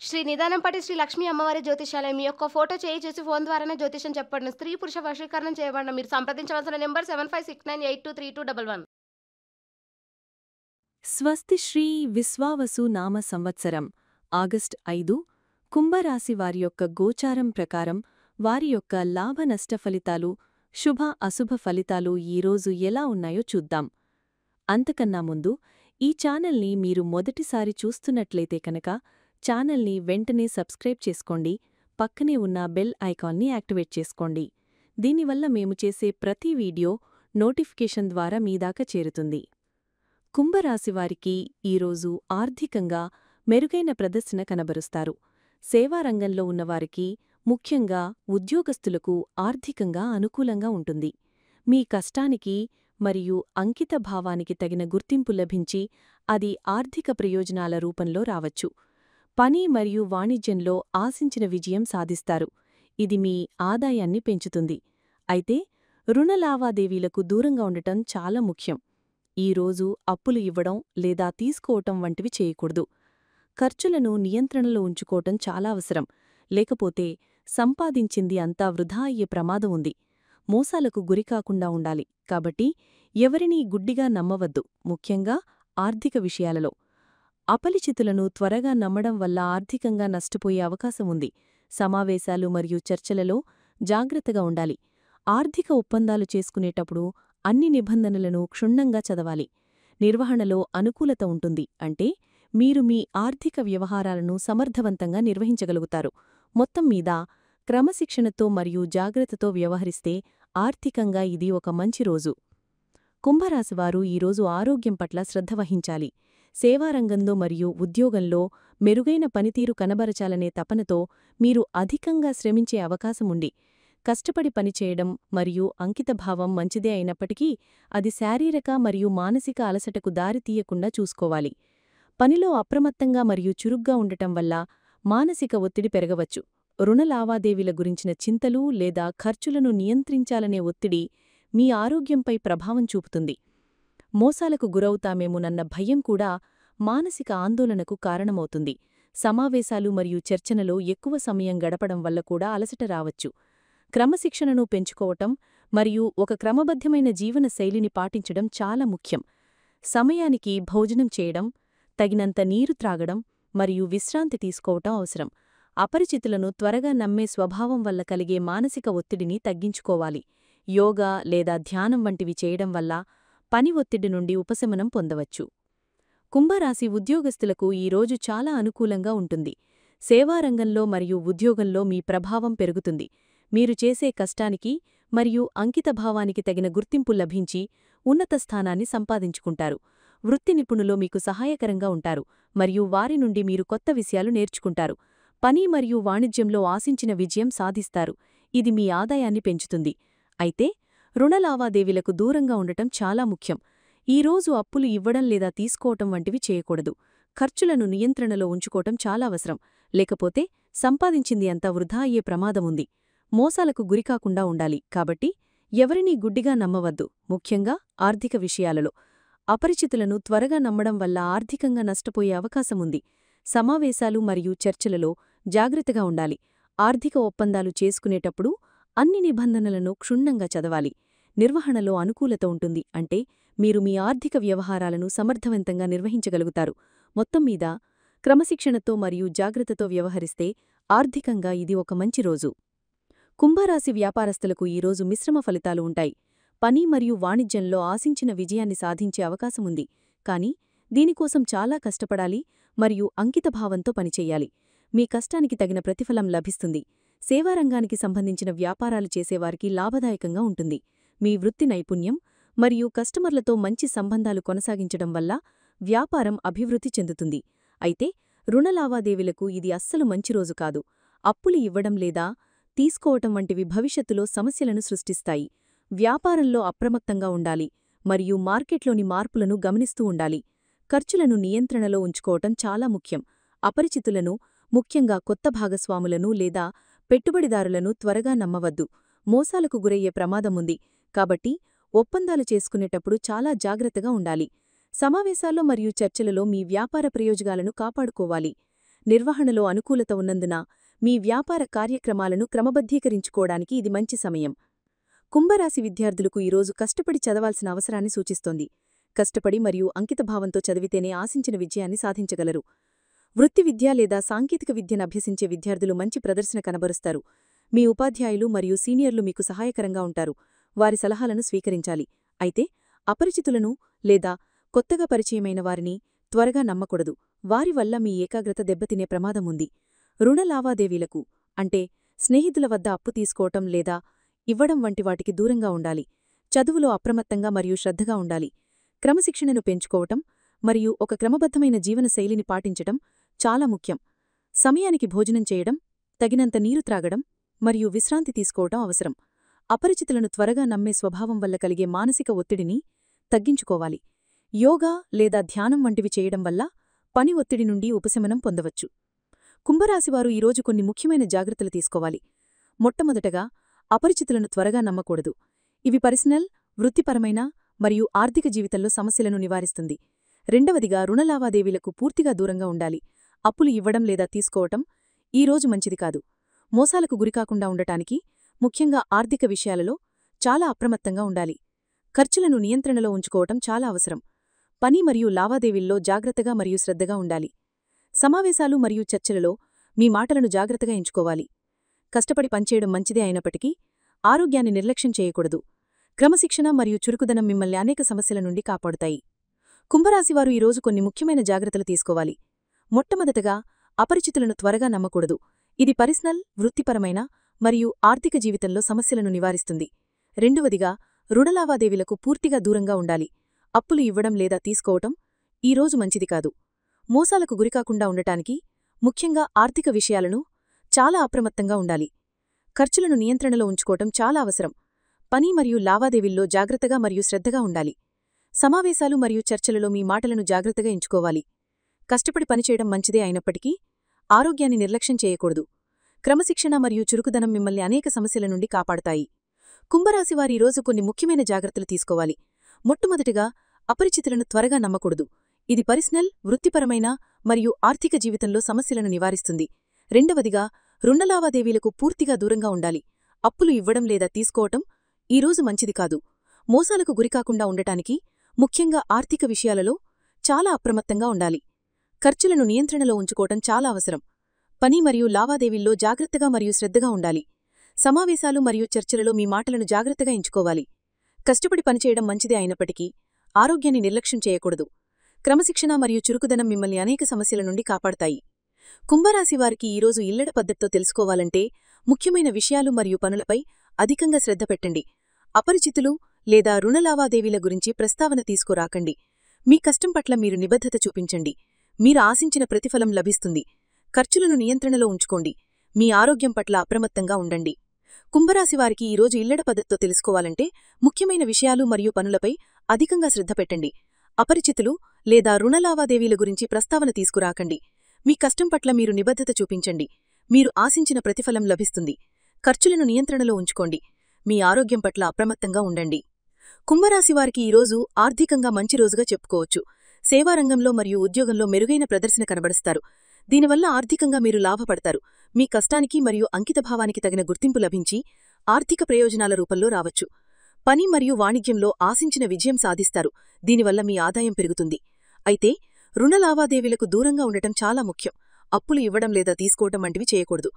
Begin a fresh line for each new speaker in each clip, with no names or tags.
శ్రీ నిదానంపాటి శ్రీ లక్ష్మీ అమ్మవారి జ్యోతిష్యాలయం. మీ యొక్క ఫోటో చేయి చూసి ఫోను ద్వారానే జ్యోతిష్యం చెప్పబడును. స్త్రీ, పురుష వశీకరణం చేయబడును. మీరు సంప్రదించవలసిన నంబర్ 7569823211.
స్వస్తి శ్రీ విశ్వావసు నామ సంవత్సరం ఆగస్ట్ 5 కుంభరాశి వారి యొక్క గోచారం ప్రకారం వారి యొక్క లాభ నష్ట ఫలితాలు, శుభ అశుభ ఫలితాలు ఈరోజు ఎలా ఉన్నాయో చూద్దాం. అంతకన్నా ముందు ఈ ఛానల్ని మీరు మొదటిసారి చూస్తున్నట్లయితే కనుక ఛానల్ని వెంటనే సబ్స్క్రైబ్ చేసుకోండి, పక్కనే ఉన్న బెల్ ఐకాన్ని యాక్టివేట్ చేసుకోండి. దీనివల్ల మేము చేసే ప్రతి వీడియో నోటిఫికేషన్ ద్వారా మీ దాకా చేరుతుంది. కుంభరాశివారికి ఈరోజు ఆర్థికంగా మెరుగైన ప్రదర్శన కనబరుస్తారు. సేవారంగంలో ఉన్నవారికి, ముఖ్యంగా ఉద్యోగస్తులకు ఆర్థికంగా అనుకూలంగా ఉంటుంది. మీ కష్టానికి మరియు అంకిత భావానికి తగిన గుర్తింపు లభించి అది ఆర్థిక ప్రయోజనాల రూపంలో రావచ్చు. పని మరియు వాణిజ్యంలో ఆశించిన విజయం సాధిస్తారు. ఇది మీ ఆదాయాన్ని పెంచుతుంది. అయితే రుణ లావాదేవీలకు దూరంగా ఉండటం చాలా ముఖ్యం. ఈరోజు అప్పులు ఇవ్వడం లేదా తీసుకోవటం వంటివి చేయకూడదు. ఖర్చులను నియంత్రణలో ఉంచుకోవటం చాలా అవసరం. లేకపోతే సంపాదించింది అంతా వృధా అయ్యే ప్రమాదం ఉంది. మోసాలకు గురికాకుండా ఉండాలి. కాబట్టి ఎవరినీ గుడ్డిగా నమ్మవద్దు, ముఖ్యంగా ఆర్థిక విషయాలలో. అపరిచితులను త్వరగా నమ్మడం వల్ల ఆర్థికంగా నష్టపోయే అవకాశం ఉంది. సమావేశాలు మరియు చర్చలలో జాగ్రత్తగా ఉండాలి. ఆర్థిక ఒప్పందాలు చేసుకునేటప్పుడు అన్ని నిబంధనలను క్షుణ్ణంగా చదవాలి. నిర్వహణలో అనుకూలత ఉంటుంది, అంటే మీరు మీ ఆర్థిక వ్యవహారాలను సమర్థవంతంగా నిర్వహించగలుగుతారు. మొత్తం మీద క్రమశిక్షణతో మరియు జాగ్రత్తతో వ్యవహరిస్తే ఆర్థికంగా ఇది ఒక మంచి రోజు. కుంభరాశివారు ఈరోజు ఆరోగ్యం పట్ల శ్రద్ధ వహించాలి. సేవారంగంలో మరియు ఉద్యోగంలో మెరుగైన పనితీరు కనబరచాలనే తపనతో మీరు అధికంగా శ్రమించే అవకాశముంది. కష్టపడి పనిచేయడం మరియు అంకితభావం మంచిదే అయినప్పటికీ అది శారీరక మరియు మానసిక అలసటకు దారితీయకుండా చూసుకోవాలి. పనిలో అప్రమత్తంగా మరియు చురుగ్గా ఉండటం వల్ల మానసిక ఒత్తిడి పెరగవచ్చు. రుణ లావాదేవీల గురించిన చింతలు లేదా ఖర్చులను నియంత్రించాలనే ఒత్తిడి మీ ఆరోగ్యంపై ప్రభావం చూపుతుంది. మోసాలకు గురవుతామేమోనన్న భయం కూడా మానసిక ఆందోళనకు కారణమవుతుంది. సమావేశాలు మరియు చర్చనలో ఎక్కువ సమయం గడపడం వల్ల కూడా అలసట రావచ్చు. క్రమశిక్షణను పెంచుకోవటం మరియు ఒక క్రమబద్ధమైన జీవన శైలిని పాటించడం చాలా ముఖ్యం. సమయానికి భోజనం చేయడం, తగినంత నీరు త్రాగడం మరియు విశ్రాంతి తీసుకోవటం అవసరం. అపరిచితులను త్వరగా నమ్మే స్వభావం వల్ల కలిగే మానసిక ఒత్తిడిని తగ్గించుకోవాలి. యోగా లేదా ధ్యానం వంటివి చేయడం వల్ల పని ఒత్తిడి నుండి ఉపశమనం పొందవచ్చు. కుంభరాశి ఉద్యోగస్తులకు ఈరోజు చాలా అనుకూలంగా ఉంటుంది. సేవారంగంలో మరియు ఉద్యోగంలో మీ ప్రభావం పెరుగుతుంది. మీరు చేసే కష్టానికి మరియు అంకితభావానికి తగిన గుర్తింపు లభించి ఉన్నత స్థానాన్ని సంపాదించుకుంటారు. వృత్తి నిపుణులు మీకు సహాయకరంగా ఉంటారు మరియు వారి నుండి మీరు కొత్త విషయాలు నేర్చుకుంటారు. పని మరియు వాణిజ్యంలో ఆశించిన విజయం సాధిస్తారు. ఇది మీ ఆదాయాన్ని పెంచుతుంది. అయితే రుణ లావాదేవీలకు దూరంగా ఉండటం చాలా ముఖ్యం. ఈరోజు అప్పులు ఇవ్వడం లేదా తీసుకోవటం వంటివి చేయకూడదు. ఖర్చులను నియంత్రణలో ఉంచుకోవటం చాలా అవసరం. లేకపోతే సంపాదించింది అంతా వృధా అయ్యే ప్రమాదముంది. మోసాలకు గురికాకుండా ఉండాలి. కాబట్టి ఎవరినీ గుడ్డిగా నమ్మవద్దు, ముఖ్యంగా ఆర్థిక విషయాలలో. అపరిచితులను త్వరగా నమ్మడం వల్ల ఆర్థికంగా నష్టపోయే అవకాశముంది. సమావేశాలు మరియు చర్చలలో జాగ్రత్తగా ఉండాలి. ఆర్థిక ఒప్పందాలు చేసుకునేటప్పుడు అన్ని నిబంధనలను క్షుణ్ణంగా చదవాలి. నిర్వహణలో అనుకూలత ఉంటుంది, అంటే మీరు మీ ఆర్థిక వ్యవహారాలను సమర్థవంతంగా నిర్వహించగలుగుతారు. మొత్తం మీద క్రమశిక్షణతో మరియు జాగ్రత్తతో వ్యవహరిస్తే ఆర్థికంగా ఇది ఒక మంచి రోజు. కుంభరాశి వ్యాపారస్తులకు ఈరోజు మిశ్రమ ఫలితాలు ఉంటాయి. పని మరియు వాణిజ్యంలో ఆశించిన విజయాన్ని సాధించే అవకాశముంది, కానీ దీనికోసం చాలా కష్టపడాలి మరియు అంకితభావంతో పనిచెయ్యాలి. మీ కష్టానికి తగిన ప్రతిఫలం లభిస్తుంది. సేవారంగానికి సంబంధించిన వ్యాపారాలు చేసేవారికి లాభదాయకంగా ఉంటుంది. మీ వృత్తి నైపుణ్యం మరియు కస్టమర్లతో మంచి సంబంధాలు కొనసాగించడం వల్ల వ్యాపారం అభివృద్ధి చెందుతుంది. అయితే రుణ లావాదేవీలకు ఇది అస్సలు మంచి రోజు కాదు. అప్పులు ఇవ్వడం లేదా తీసుకోవటం వంటివి భవిష్యత్తులో సమస్యలను సృష్టిస్తాయి. వ్యాపారంలో అప్రమత్తంగా ఉండాలి మరియు మార్కెట్లోని మార్పులను గమనిస్తూ ఉండాలి. ఖర్చులను నియంత్రణలో ఉంచుకోవటం చాలా ముఖ్యం. అపరిచితులను, ముఖ్యంగా కొత్త భాగస్వాములను లేదా పెట్టుబడిదారులను త్వరగా నమ్మవద్దు. మోసాలకు గురయ్యే ప్రమాదముంది. కాబట్టి ఒప్పందాలు చేసుకునేటప్పుడు చాలా జాగ్రత్తగా ఉండాలి. సమావేశాల్లో మరియు చర్చలలో మీ వ్యాపార ప్రయోజనాలను కాపాడుకోవాలి. నిర్వహణలో అనుకూలత ఉన్నందున మీ వ్యాపార కార్యక్రమాలను క్రమబద్ధీకరించుకోవడానికి ఇది మంచి సమయం. కుంభరాశి విద్యార్థులకు ఈరోజు కష్టపడి చదవాల్సిన అవసరాన్ని సూచిస్తోంది. కష్టపడి మరియు అంకితభావంతో చదివితేనే ఆశించిన విజయాన్ని సాధించగలరు. వృత్తి విద్య లేదా సాంకేతిక విద్యను అభ్యసించే విద్యార్థులు మంచి ప్రదర్శన కనబరుస్తారు. మీ ఉపాధ్యాయులు మరియు సీనియర్లు మీకు సహాయకరంగా ఉంటారు. వారి సలహాలను స్వీకరించాలి. అయితే అపరిచితులను లేదా కొత్తగా పరిచయమైన వారిని త్వరగా నమ్మకూడదు. వారి వల్ల మీ ఏకాగ్రత దెబ్బతినే ప్రమాదం ఉంది. రుణ లావాదేవీలకు అంటే స్నేహితుల వద్ద అప్పు తీసుకోవటం లేదా ఇవ్వడం వంటి వాటికి దూరంగా ఉండాలి. చదువులో అప్రమత్తంగా మరియు శ్రద్ధగా ఉండాలి. క్రమశిక్షణను పెంచుకోవటం మరియు ఒక క్రమబద్ధమైన జీవనశైలిని పాటించటం చాలా ముఖ్యం. సమయానికి భోజనం చేయడం, తగినంత నీరు త్రాగడం మరియు విశ్రాంతి తీసుకోవటం అవసరం. అపరిచితులను త్వరగా నమ్మే స్వభావం వల్ల కలిగే మానసిక ఒత్తిడిని తగ్గించుకోవాలి. యోగా లేదా ధ్యానం వంటివి చేయడం వల్ల పని ఒత్తిడి నుండి ఉపశమనం పొందవచ్చు. కుంభరాశివారు ఈరోజు కొన్ని ముఖ్యమైన జాగ్రత్తలు తీసుకోవాలి. మొట్టమొదటగా, అపరిచితులను త్వరగా నమ్మకూడదు. ఇవి పర్సనల్, వృత్తిపరమైన మరియు ఆర్థిక జీవితంలో సమస్యలను నివారిస్తుంది. రెండవదిగా, రుణ లావాదేవీలకు పూర్తిగా దూరంగా ఉండాలి. అప్పులు ఇవ్వడం లేదా తీసుకోవటం ఈరోజు మంచిది కాదు. మోసాలకు గురికాకుండా ఉండటానికి, ముఖ్యంగా ఆర్థిక విషయాలలో చాలా అప్రమత్తంగా ఉండాలి. ఖర్చులను నియంత్రణలో ఉంచుకోవటం చాలా అవసరం. పని మరియు లావాదేవీల్లో జాగ్రత్తగా మరియు శ్రద్ధగా ఉండాలి. సమావేశాలు మరియు చర్చలలో మీ మాటలను జాగ్రత్తగా ఎంచుకోవాలి. కష్టపడి పనిచేయడం మంచిదే అయినప్పటికీ ఆరోగ్యాన్ని నిర్లక్ష్యం చేయకూడదు. క్రమశిక్షణ మరియు చురుకుదనం మిమ్మల్ని అనేక సమస్యల నుండి కాపాడుతాయి. కుంభరాశివారు ఈరోజు కొన్ని ముఖ్యమైన జాగ్రత్తలు తీసుకోవాలి. మొట్టమొదటగా, అపరిచితులను త్వరగా నమ్మకూడదు. ఇది పర్సనల్, వృత్తిపరమైన మరియు ఆర్థిక జీవితంలో సమస్యలను నివారిస్తుంది. రెండవదిగా, రుణ లావాదేవీలకు పూర్తిగా దూరంగా ఉండాలి. అప్పులు ఇవ్వడం లేదా తీసుకోవటం ఈరోజు మంచిది కాదు. మోసాలకు గురికాకుండా ఉండటానికి, ముఖ్యంగా ఆర్థిక విషయాలను చాలా అప్రమత్తంగా ఉండాలి. ఖర్చులను నియంత్రణలో ఉంచుకోవటం చాలా అవసరం. పని మరియు లావాదేవీల్లో జాగ్రత్తగా మరియు శ్రద్ధగా ఉండాలి. సమావేశాలు మరియు చర్చలలో మీ మాటలను జాగ్రత్తగా ఎంచుకోవాలి. కష్టపడి పనిచేయడం మంచిదే అయినప్పటికీ ఆరోగ్యాన్ని నిర్లక్ష్యం చేయకూడదు. క్రమశిక్షణ మరియు చురుకుదనం మిమ్మల్ని అనేక సమస్యల నుండి కాపాడతాయి. కుంభరాశివారు ఈరోజు కొన్ని ముఖ్యమైన జాగ్రత్తలు తీసుకోవాలి. మొట్టమొదటిగా, అపరిచితులను త్వరగా నమ్మకూడదు. ఇది పర్సనల్, వృత్తిపరమైన మరియు ఆర్థిక జీవితంలో సమస్యలను నివారిస్తుంది. రెండవదిగా, రుణ లావాదేవీలకు పూర్తిగా దూరంగా ఉండాలి. అప్పులు ఇవ్వడం లేదా తీసుకోవటం ఈరోజు మంచిది కాదు. మోసాలకు గురికాకుండా ఉండటానికి, ముఖ్యంగా ఆర్థిక విషయాలలో చాలా అప్రమత్తంగా ఉండాలి. ఖర్చులను నియంత్రణలో ఉంచుకోవటం చాలా అవసరం. పని మరియు లావాదేవీల్లో జాగ్రత్తగా మరియు శ్రద్ధగా ఉండాలి. సమావేశాలు మరియు చర్చలలో మీ మాటలను జాగ్రత్తగా ఎంచుకోవాలి. కష్టపడి పనిచేయడం మంచిదే అయినప్పటికీ ఆరోగ్యాన్ని నిర్లక్ష్యం చేయకూడదు. క్రమశిక్షణ మరియు చురుకుదనం మిమ్మల్ని అనేక సమస్యల నుండి కాపాడతాయి. కుంభరాశివారికి ఈరోజు ఇల్లడ పద్ధతితో తెలుసుకోవాలంటే, ముఖ్యమైన విషయాలు మరియు పనులపై అధికంగా శ్రద్ధ పెట్టండి. అపరిచితులు లేదా రుణ లావాదేవీల గురించి ప్రస్తావన తీసుకురాకండి. మీ కష్టం పట్ల మీరు నిబద్ధత చూపించండి. మీరు ఆశించిన ప్రతిఫలం లభిస్తుంది. ఖర్చులను నియంత్రణలో ఉంచుకోండి. మీ ఆరోగ్యం పట్ల అప్రమత్తంగా ఉండండి. కుంభరాశివారికి ఈరోజు ఇల్లడ పద్ధతితో తెలుసుకోవాలంటే, ముఖ్యమైన విషయాలు మరియు పనులపై అధికంగా శ్రద్ధ పెట్టండి. అపరిచితులు లేదా రుణ లావాదేవీల గురించి ప్రస్తావన తీసుకురాకండి. మీ కష్టం పట్ల మీరు నిబద్ధత చూపించండి. మీరు ఆశించిన ప్రతిఫలం లభిస్తుంది. ఖర్చులను నియంత్రణలో ఉంచుకోండి. మీ ఆరోగ్యం పట్ల అప్రమత్తంగా ఉండండి. కుంభరాశివారికి ఈరోజు ఆర్థికంగా మంచి రోజుగా చెప్పుకోవచ్చు. సేవారంగంలో మరియు ఉద్యోగంలో మెరుగైన ప్రదర్శన కనబరుస్తారు. దీనివల్ల ఆర్థికంగా మీరు లాభపడతారు. మీ కష్టానికి మరియు అంకితభావానికి తగిన గుర్తింపు లభించి ఆర్థిక ప్రయోజనాల రూపంలో రావచ్చు. పని మరియు వాణిజ్యంలో ఆశించిన విజయం సాధిస్తారు. దీనివల్ల మీ ఆదాయం పెరుగుతుంది. అయితే రుణ లావాదేవీలకు దూరంగా ఉండటం చాలా ముఖ్యం. అప్పులు ఇవ్వడం లేదా తీసుకోవటం వంటివి చేయకూడదు.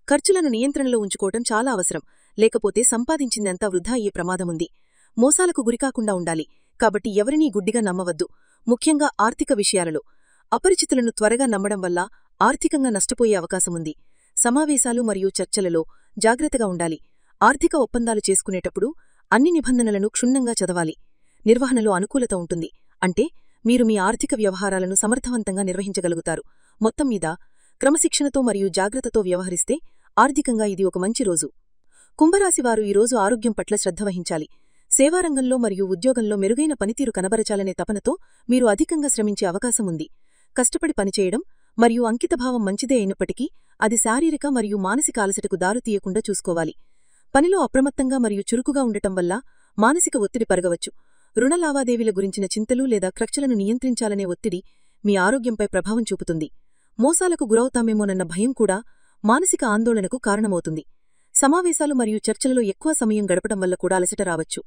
ఖర్చులను నియంత్రణలో ఉంచుకోవటం చాలా అవసరం. లేకపోతే సంపాదించిందంతా వృధా అయ్యే ప్రమాదముంది. మోసాలకు గురికాకుండా ఉండాలి. కాబట్టి ఎవరినీ గుడ్డిగా నమ్మవద్దు. ముఖ్యంగా ఆర్థిక విషయాలలో అపరిచితులను త్వరగా నమ్మడం వల్ల ఆర్థికంగా నష్టపోయే అవకాశముంది. సమావేశాలు మరియు చర్చలలో జాగ్రత్తగా ఉండాలి. ఆర్థిక ఒప్పందాలు చేసుకునేటప్పుడు అన్ని నిబంధనలను క్షుణ్ణంగా చదవాలి. నిర్వహణలో అనుకూలత ఉంటుంది. అంటే మీరు మీ ఆర్థిక వ్యవహారాలను సమర్థవంతంగా నిర్వహించగలుగుతారు. మొత్తం మీద క్రమశిక్షణతో మరియు జాగ్రత్తతో వ్యవహరిస్తే ఆర్థికంగా ఇది ఒక మంచి రోజు. కుంభరాశివారు ఈరోజు ఆరోగ్యం పట్ల శ్రద్ధ వహించాలి. సేవారంగంలో మరియు ఉద్యోగంలో మెరుగైన పనితీరు కనబరచాలనే తపనతో మీరు అధికంగా శ్రమించే అవకాశముంది. కష్టపడి పనిచేయడం మరియు అంకితభావం మంచిదే అయినప్పటికీ అది శారీరక మరియు మానసిక అలసటకు దారుతీయకుండా చూసుకోవాలి. పనిలో అప్రమత్తంగా మరియు చురుకుగా ఉండటం వల్ల మానసిక ఒత్తిడి పెరగవచ్చు. రుణ లావాదేవీల గురించిన చింతలు లేదా ఖర్చులను నియంత్రించాలనే ఒత్తిడి మీ ఆరోగ్యంపై ప్రభావం చూపుతుంది.
మోసాలకు గురవుతామేమోనన్న భయం కూడా మానసిక ఆందోళనకు కారణమవుతుంది. సమావేశాలు మరియు చర్చలలో ఎక్కువ సమయం గడపడం వల్ల కూడా అలసట రావచ్చు.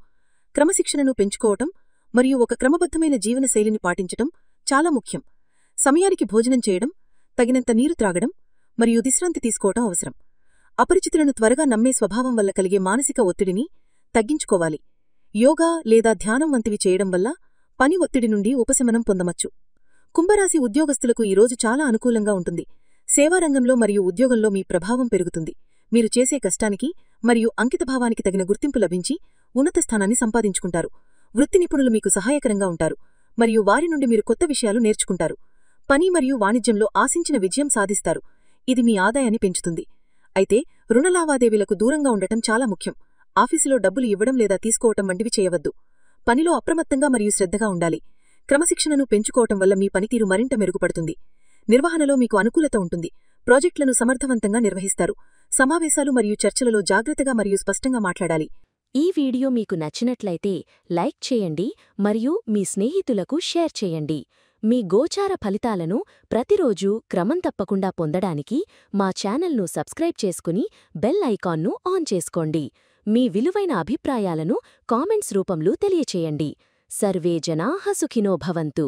క్రమశిక్షణను పెంచుకోవటం మరియు ఒక క్రమబద్ధమైన జీవనశైలిని పాటించటం చాలా ముఖ్యం. సమయానికి భోజనం చేయడం, తగినంత నీరు త్రాగడం మరియు విశ్రాంతి తీసుకోవటం అవసరం. అపరిచితులను త్వరగా నమ్మే స్వభావం వల్ల కలిగే మానసిక ఒత్తిడిని తగ్గించుకోవాలి. యోగా లేదా ధ్యానం వంటివి చేయడం వల్ల పని ఒత్తిడి నుండి ఉపశమనం పొందవచ్చు. కుంభరాశి ఉద్యోగస్తులకు ఈరోజు చాలా అనుకూలంగా ఉంటుంది. సేవారంగంలో మరియు ఉద్యోగంలో మీ ప్రభావం పెరుగుతుంది. మీరు చేసే కష్టానికి మరియు అంకితభావానికి తగిన గుర్తింపు లభించి ఉన్నత స్థానాన్ని సంపాదించుకుంటారు. వృత్తి నిపుణులు మీకు సహాయకరంగా ఉంటారు మరియు వారి నుండి మీరు కొత్త విషయాలు నేర్చుకుంటారు. పని మరియు వాణిజ్యంలో ఆశించిన విజయం సాధిస్తారు. ఇది మీ ఆదాయాన్ని పెంచుతుంది. అయితే రుణ లావాదేవీలకు దూరంగా ఉండటం చాలా ముఖ్యం. ఆఫీసులో డబ్బులు ఇవ్వడం లేదా తీసుకోవటం వంటివి చేయవద్దు. పనిలో అప్రమత్తంగా మరియు శ్రద్ధగా ఉండాలి. క్రమశిక్షణను పెంచుకోవటం వల్ల మీ పనితీరు మరింత మెరుగుపడుతుంది. నిర్వహణలో మీకు అనుకూలత ఉంటుంది. ప్రాజెక్టులను సమర్థవంతంగా నిర్వహిస్తారు. సమావేశాలు మరియు చర్చలలో జాగ్రత్తగా మరియు స్పష్టంగా మాట్లాడాలి.
ఈ వీడియో మీకు నచ్చినట్లయితే లైక్ చేయండి మరియు మీ స్నేహితులకు షేర్ చేయండి. మీ గోచార ఫలితాలను ప్రతిరోజూ క్రమం తప్పకుండా పొందడానికి మా ఛానల్ను సబ్స్క్రైబ్ చేసుకుని బెల్ ఐకాన్ను ఆన్ చేసుకోండి. మీ విలువైన అభిప్రాయాలను కామెంట్స్ రూపంలో తెలియచేయండి. సర్వే జనాః సుఖినో భవంతు.